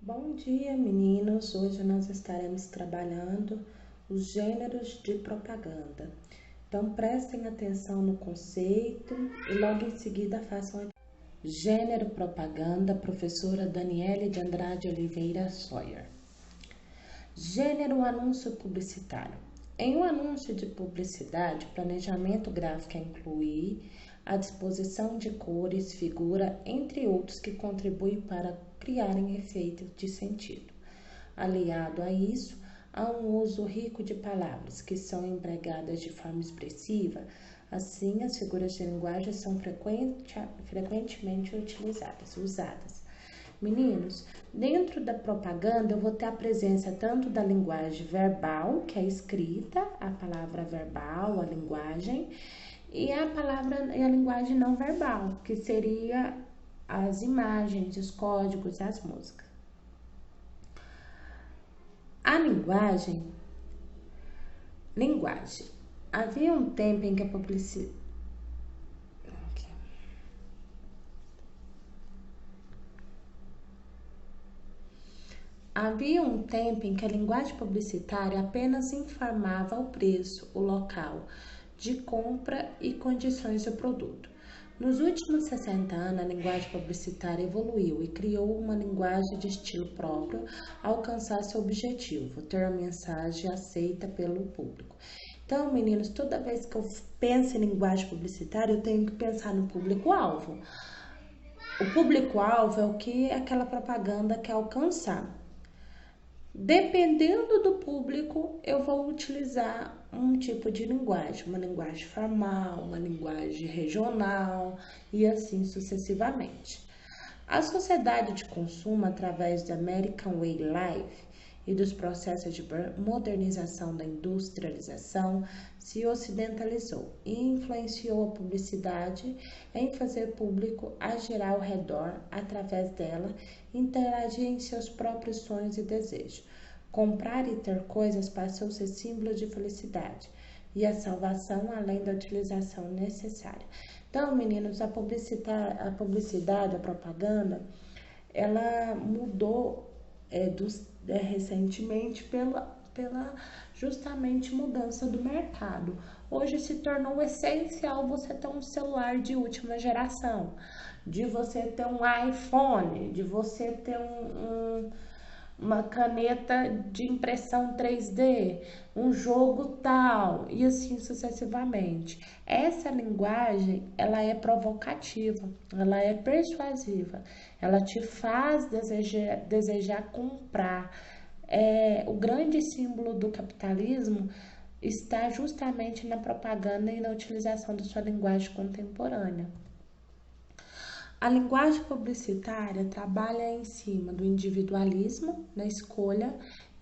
Bom dia, meninos! Hoje nós estaremos trabalhando os gêneros de propaganda. Então, prestem atenção no conceito e logo em seguida façam a gênero propaganda, professora Daniele de Andrade Oliveira Sawyer. Gênero anúncio publicitário. Em um anúncio de publicidade, planejamento gráfico é incluir a disposição de cores, figura, entre outros que contribuem para criarem efeito de sentido. Aliado a isso, há um uso rico de palavras que são empregadas de forma expressiva, assim as figuras de linguagem são frequentemente usadas. Meninos, dentro da propaganda eu vou ter a presença tanto da linguagem verbal, que é escrita, a palavra verbal, a linguagem, e a linguagem não verbal, que seria as imagens, os códigos, as músicas. A linguagem. Havia um tempo em que a publicidade Havia um tempo em que a linguagem publicitária apenas informava o preço, o local de compra e condições do produto. Nos últimos 60 anos, a linguagem publicitária evoluiu e criou uma linguagem de estilo próprio a alcançar seu objetivo, ter a mensagem aceita pelo público. Então, meninos, toda vez que eu penso em linguagem publicitária, eu tenho que pensar no público-alvo. O público-alvo é o que aquela propaganda quer alcançar. Dependendo do público, eu vou utilizar um tipo de linguagem, uma linguagem formal, uma linguagem regional e assim sucessivamente. A sociedade de consumo, através da American Way Life e dos processos de modernização da industrialização, se ocidentalizou e influenciou a publicidade em fazer público agir ao redor, através dela, interagir em seus próprios sonhos e desejos. Comprar e ter coisas passou a ser símbolo de felicidade e a salvação, além da utilização necessária. Então, meninos, a publicidade, a propaganda, ela mudou recentemente pela justamente mudança do mercado. Hoje se tornou essencial você ter um celular de última geração, de você ter um iPhone, de você ter uma caneta de impressão 3D, um jogo tal e assim sucessivamente. Essa linguagem, ela é provocativa, ela é persuasiva, ela te faz desejar comprar. O grande símbolo do capitalismo está justamente na propaganda e na utilização da sua linguagem contemporânea. A linguagem publicitária trabalha em cima do individualismo, na escolha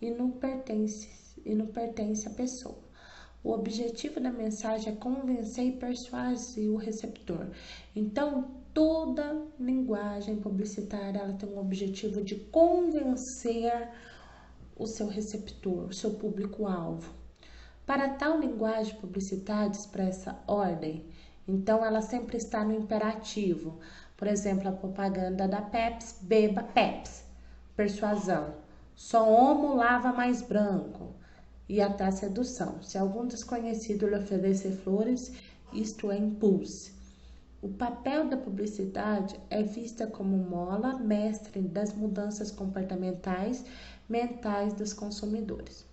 e no pertence à pessoa. O objetivo da mensagem é convencer e persuadir o receptor. Então, toda linguagem publicitária ela tem um objetivo de convencer o seu receptor, o seu público-alvo. Para tal linguagem publicitária expressa ordem, então ela sempre está no imperativo. Por exemplo, a propaganda da Pepsi, beba Pepsi. Persuasão, só homo lava mais branco. E até a sedução, se algum desconhecido lhe oferecer flores, isto é impulso. O papel da publicidade é vista como mola mestre das mudanças comportamentais mentais dos consumidores.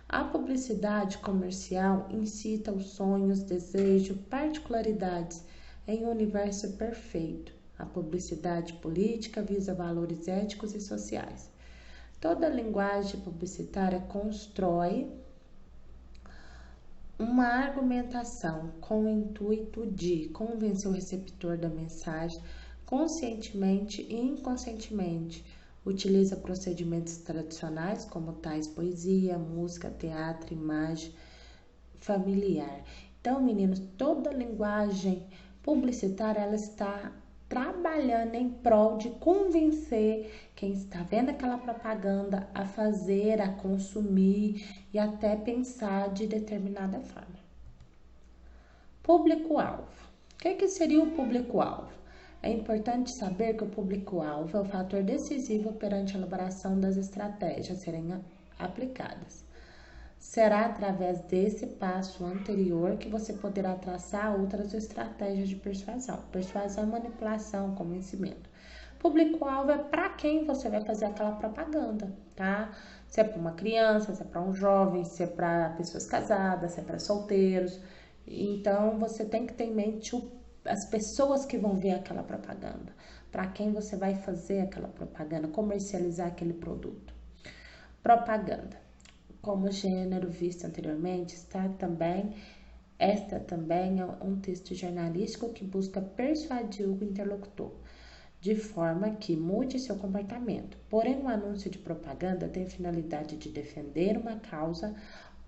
A publicidade comercial incita os sonhos, desejos, particularidades em um universo perfeito. A publicidade política visa valores éticos e sociais. Toda linguagem publicitária constrói uma argumentação com o intuito de convencer o receptor da mensagem conscientemente e inconscientemente. Utiliza procedimentos tradicionais como tais poesia, música, teatro, imagem familiar. Então, meninos, toda linguagem publicitária ela está trabalhando em prol de convencer quem está vendo aquela propaganda a fazer, a consumir e até pensar de determinada forma. Público-alvo. O que seria o público-alvo? É importante saber que o público-alvo é o fator decisivo perante a elaboração das estratégias a serem aplicadas. Será através desse passo anterior que você poderá traçar outras estratégias de persuasão. Persuasão é manipulação, convencimento. Público-alvo é para quem você vai fazer aquela propaganda, tá? Se é para uma criança, se é para um jovem, se é para pessoas casadas, se é para solteiros. Então, você tem que ter em mente as pessoas que vão ver aquela propaganda, para quem você vai fazer aquela propaganda, comercializar aquele produto. Propaganda. Como gênero visto anteriormente, esta também é um texto jornalístico que busca persuadir o interlocutor, de forma que mude seu comportamento. Porém, um anúncio de propaganda tem a finalidade de defender uma causa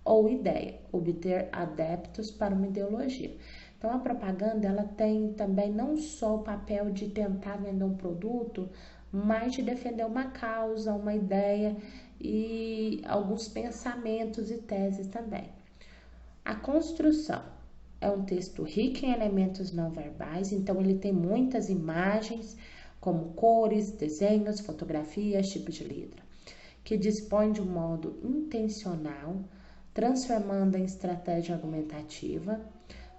ou ideia, obter adeptos para uma ideologia. Então, a propaganda, ela tem também não só o papel de tentar vender um produto, mas de defender uma causa, uma ideia e alguns pensamentos e teses também. A construção é um texto rico em elementos não verbais, então ele tem muitas imagens, como cores, desenhos, fotografias, tipos de letra, que dispõe de um modo intencional, transformando em estratégia argumentativa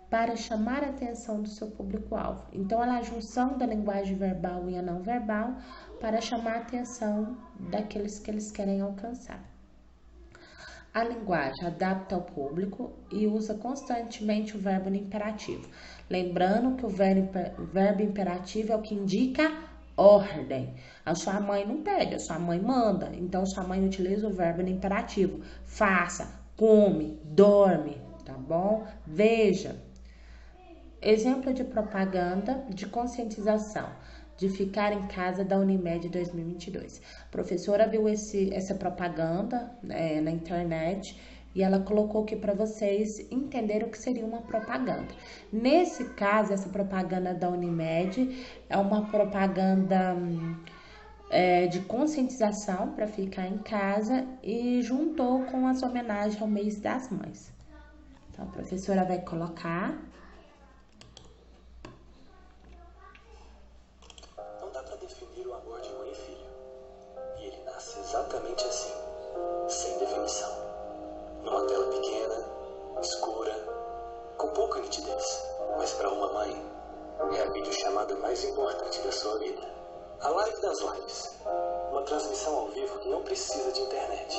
para chamar a atenção do seu público-alvo. Então, ela é a junção da linguagem verbal e a não verbal para chamar a atenção daqueles que eles querem alcançar. A linguagem adapta ao público e usa constantemente o verbo no imperativo. Lembrando que o verbo imperativo é o que indica ordem. A sua mãe não pede, a sua mãe manda. Então, sua mãe utiliza o verbo no imperativo. Faça, come, dorme, tá bom? Veja. Exemplo de propaganda de conscientização, de ficar em casa da Unimed 2022. A professora viu essa propaganda na internet e ela colocou aqui para vocês entenderem o que seria uma propaganda. Nesse caso, essa propaganda da Unimed é uma propaganda de conscientização para ficar em casa e juntou com as homenagens ao mês das mães. Então, a professora vai colocar. Definir o amor de mãe e filho. E ele nasce exatamente assim, sem definição. Numa tela pequena, escura, com pouca nitidez. Mas para uma mãe, é a videochamada mais importante da sua vida. A live das lives. Uma transmissão ao vivo que não precisa de internet.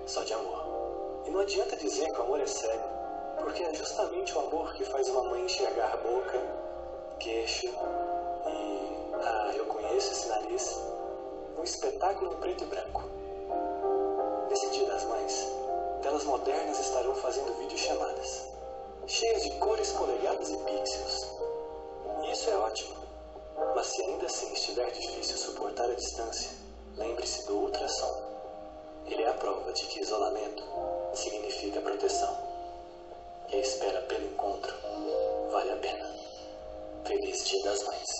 Só de amor. E não adianta dizer que o amor é cego, porque é justamente o amor que faz uma mãe enxergar boca, queixo e... eu conheço esse nariz. Um espetáculo em preto e branco. Nesse Dia das Mães, telas modernas estarão fazendo videochamadas, cheias de cores, polegadas e pixels. E isso é ótimo. Mas se ainda assim estiver difícil suportar a distância, lembre-se do ultrassom. Ele é a prova de que isolamento significa proteção. E a espera pelo encontro vale a pena. Feliz Dia das Mães.